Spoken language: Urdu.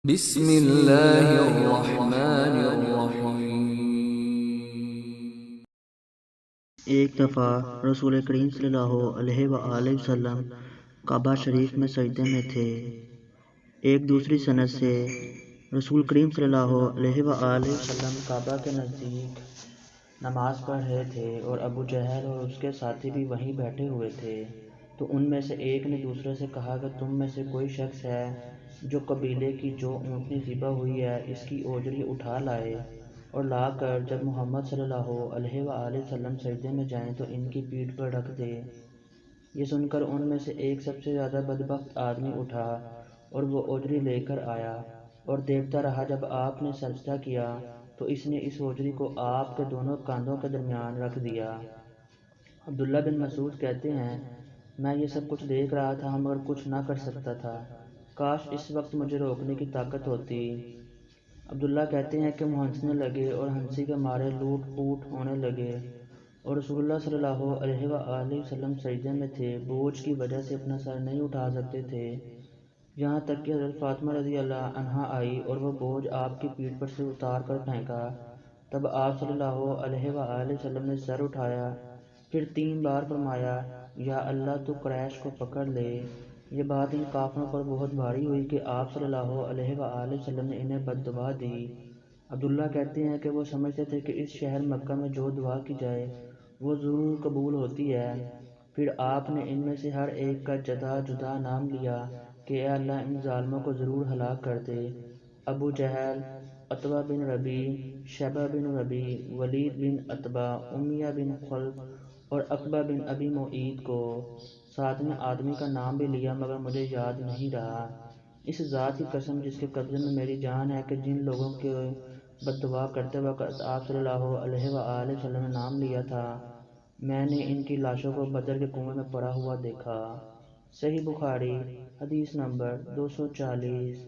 بسم اللہ الرحمن الرحیم۔ ایک دفعہ رسول کریم صلی اللہ علیہ وآلہ وسلم کعبہ شریف میں سجدے میں تھے۔ ایک دوسری سند سے رسول کریم صلی اللہ علیہ وآلہ وسلم کعبہ کے نزدیک نماز پڑھ رہے تھے اور ابو جہل اور اس کے ساتھی بھی وہیں بیٹھے ہوئے تھے۔ تو ان میں سے ایک نے دوسرے سے کہا کہ تم میں سے کوئی شخص ہے جو قبیلے کی جو اونٹنی ذبح ہوئی ہے اس کی اوجری اٹھا لائے اور لا کر جب محمد صلی اللہ علیہ وآلہ وسلم سجدے میں جائیں تو ان کی پیٹھ پر رکھ دے۔ یہ سن کر ان میں سے ایک سب سے زیادہ بدبخت آدمی اٹھا اور وہ اوجری لے کر آیا اور دیکھتا رہا۔ جب آپ نے سجدہ کیا تو اس نے اس اوجری کو آپ کے دونوں کاندھوں کے درمیان رکھ دیا۔ عبداللہ بن مسعود کہتے ہیں، میں یہ سب کچھ دیکھ رہا تھا مگر کچھ نہ کر سکتا تھا، کاش اس وقت مجھے روکنے کی طاقت ہوتی۔ عبداللہ کہتے ہیں کہ وہ ہنسنے لگے اور ہنسی کے مارے لوٹ پوٹ ہونے لگے اور رسول اللہ صلی اللہ علیہ وآلہ وسلم سجدے میں تھے، بوجھ کی وجہ سے اپنا سر نہیں اٹھا سکتے تھے، یہاں تک کہ حضرت فاطمہ رضی اللہ عنہا آئی اور وہ بوجھ آپ کی پیٹھ پر سے اتار کر پھینکا۔ تب آپ صلی اللہ علیہ وآلہ وسلم نے سر اٹھایا، پھر 3 بار فرمایا، یا اللہ تو قریش کو پکڑ لے۔ یہ بات ان کافروں پر بہت بھاری ہوئی کہ آپ صلی اللہ علیہ وآلہ وسلم نے انہیں بد دعا دی۔ عبداللہ کہتے ہیں کہ وہ سمجھتے تھے کہ اس شہر مکہ میں جو دعا کی جائے وہ ضرور قبول ہوتی ہے۔ پھر آپ نے ان میں سے ہر ایک کا جدا جدا نام لیا کہ اے اللہ ان ظالموں کو ضرور ہلاک کر دے۔ ابو جہل، عتبہ بن ربیع، شیبہ بن ربیع، ولید بن عتبہ، امیہ بن خلف اور عقبہ بن ابی معیط کو۔ 7ویں آدمی کا نام بھی لیا مگر مجھے یاد نہیں رہا۔ اس ذات کی قسم جس کے قبضے میں میری جان ہے کہ جن لوگوں کے بد دعا کرتے وقت آپ صلی اللہ علیہ وآلہ وسلم نے نام لیا تھا، میں نے ان کی لاشوں کو بدر کے کنویں میں پڑا ہوا دیکھا۔ صحیح بخاری، حدیث نمبر 240۔